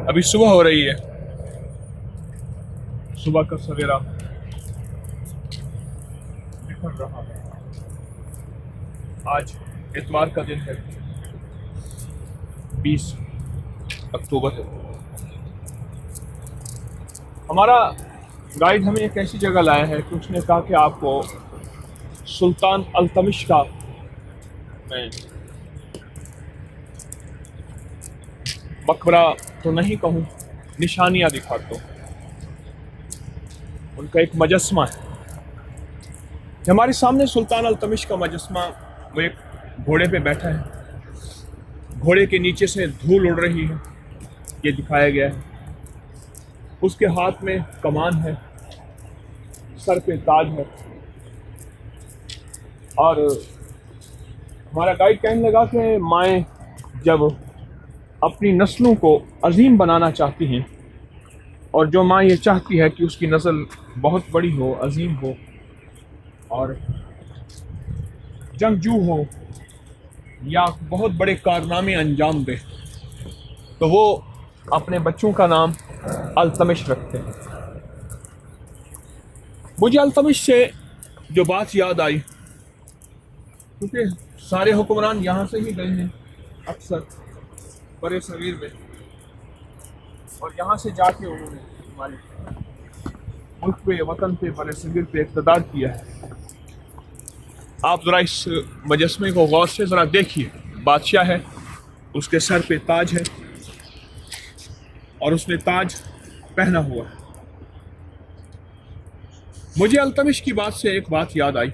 अभी सुबह हो रही है, सुबह का सवेरा निकल रहा है। आज इतवार का दिन है, 20 अक्टूबर है। हमारा गाइड हमें एक ऐसी जगह लाया है कि उसने कहा कि आपको सुल्तान अल्तमिश का मैं मकबरा तो नहीं कहूँ, निशानियाँ दिखाता हूँ। उनका एक मजस्मा है। हमारे सामने सुल्तान अल्तमिश का मजस्मा, वो एक घोड़े पे बैठा है, घोड़े के नीचे से धूल उड़ रही है, ये दिखाया गया है। उसके हाथ में कमान है, सर पे ताज है। और हमारा गाइड कहने लगा कि माएँ जब अपनी नस्लों को अजीम बनाना चाहती हैं, और जो माँ ये चाहती है कि उसकी नस्ल बहुत बड़ी हो, अजीम हो और जंगजू हो या बहुत बड़े कारनामे अंजाम दे, तो वो अपने बच्चों का नाम अल्तमिश रखते हैं। मुझे अल्तमिश से जो बात याद आई, क्योंकि सारे हुक्मरान यहाँ से ही गए हैं अक्सर बड़े सगीर में, और यहाँ से जाके उन्होंने हमारे मुल्क पे, वतन पे, बड़े सगीर पे इक़्तिदार किया है। आप ज़रा इस मजस्मे को गौर से ज़रा देखिए। बादशाह है, उसके सर पे ताज है और उसने ताज पहना हुआ है। मुझे अल्तमिश की बात से एक बात याद आई।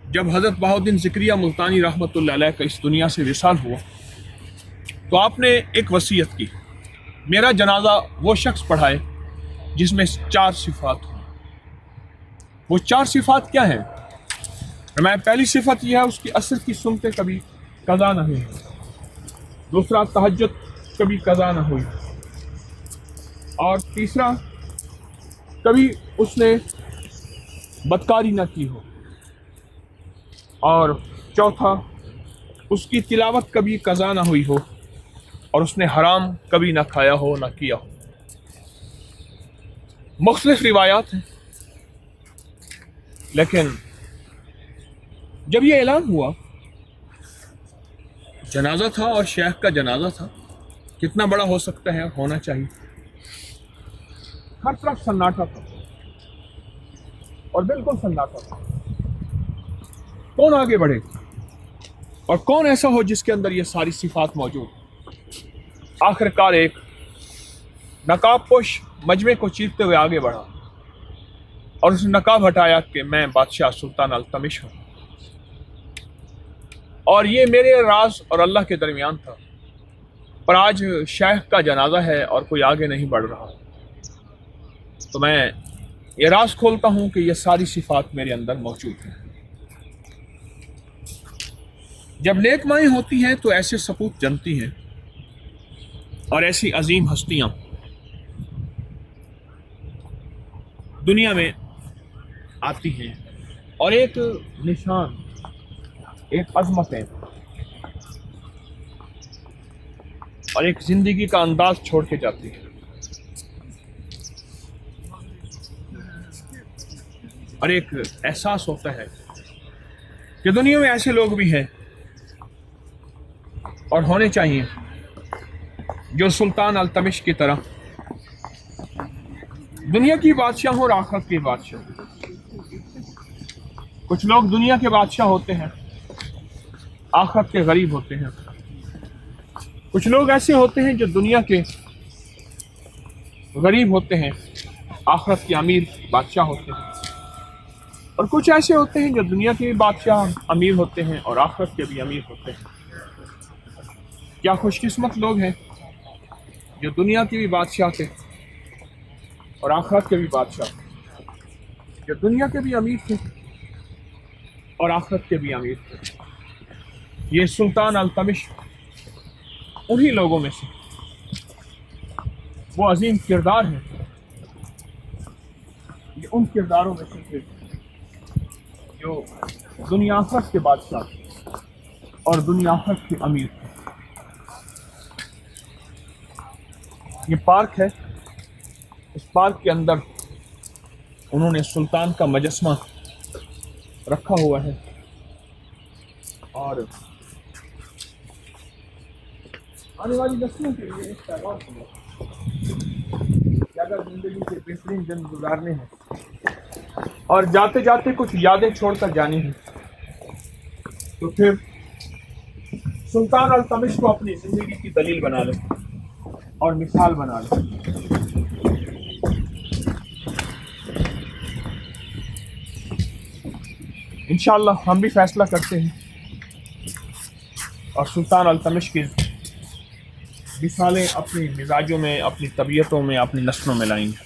जब हज़रत बहाउद्दीन ज़िक्रिया मुल्तानी रहमतुल्लाह अलैह का इस दुनिया से विसाल हुआ, तो आपने एक वसीयत की, मेरा जनाजा वो शख्स पढ़ाए जिसमें 4 सिफ़ात हो। वो 4 सिफ़ात क्या हैं? मैं पहली सिफत यह है, उसकी असर की सुनते कभी कज़ा न हुई। दूसरा, तहज्जुद कभी कज़ा न हुई। और तीसरा, कभी उसने बदकारी न की हो। और चौथा, उसकी तिलावत कभी कज़ा न हुई हो और उसने हराम कभी न खाया हो, न किया हो। मुख्तलिफ रिवायात हैं, लेकिन जब ये ऐलान हुआ, जनाजा था और शेख का जनाजा था, कितना बड़ा हो सकता है, होना चाहिए। हर तरफ सन्नाटा था और बिल्कुल सन्नाटा था। कौन आगे बढ़े और कौन ऐसा हो जिसके अंदर ये सारी सिफात मौजूद। आखिरकार एक नकाबपोश मजमे को चीरते हुए आगे बढ़ा और उसने नकाब हटाया कि मैं बादशाह सुल्तान अल्तमिश हूँ, और ये मेरे राज और अल्लाह के दरमियान था। पर आज शेख का जनाजा है और कोई आगे नहीं बढ़ रहा, तो मैं ये राज खोलता हूँ कि ये सारी सिफात मेरे अंदर मौजूद हैं। जब नेक माएँ होती हैं तो ऐसे सपूत जमती हैं और ऐसी अजीम हस्तियाँ दुनिया में आती हैं और एक निशान, एक अज़मत है और एक ज़िंदगी का अंदाज छोड़ के जाती है। और एक एहसास होता है कि दुनिया में ऐसे लोग भी हैं और होने चाहिए जो सुल्तान अल्तमिश की तरह दुनिया की बादशाह हो और आखिरत के बादशाह। कुछ लोग दुनिया के बादशाह होते हैं, आखिरत के गरीब होते हैं। कुछ लोग ऐसे होते हैं जो दुनिया के गरीब होते हैं, आखिरत के अमीर बादशाह होते हैं। और कुछ ऐसे होते हैं जो दुनिया के भी बादशाह अमीर होते हैं और आखिरत के भी अमीर होते हैं। क्या खुशकिस्मत लोग हैं जो दुनिया के भी बादशाह थे और आखिरत के भी बादशाह, जो दुनिया के भी अमीर थे और आखिरत के भी अमीर थे। ये सुल्तान अल्तमिश उन्हीं लोगों में से वो अजीम किरदार है। ये उन किरदारों में से थे जो दुनिया आखिरत के बादशाह और दुनिया आखिरत के अमीर थे। یہ پارک ہے، اس پارک کے اندر انہوں نے سلطان کا مجسمہ رکھا ہوا ہے، اور آنے والی نسلوں کے لیے ایک پیغام ہے کہ اگر زندگی کے بہترین دن گزارنے ہیں اور جاتے جاتے کچھ یادیں چھوڑ کر جانی ہیں تو پھر سلطان التمش کو اپنی زندگی کی دلیل بنا لیں اور مثال بنا لیں۔ انشاءاللہ ہم بھی فیصلہ کرتے ہیں اور سلطان التمش کی مثالیں اپنی مزاجوں میں، اپنی طبیعتوں میں، اپنی نسلوں میں لائیں گے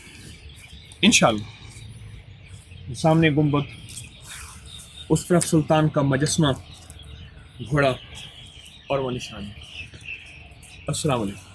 انشاءاللہ۔ سامنے گنبد، اس طرف سلطان کا مجسمہ، گھوڑا اور وہ نشانی۔ السلام علیکم۔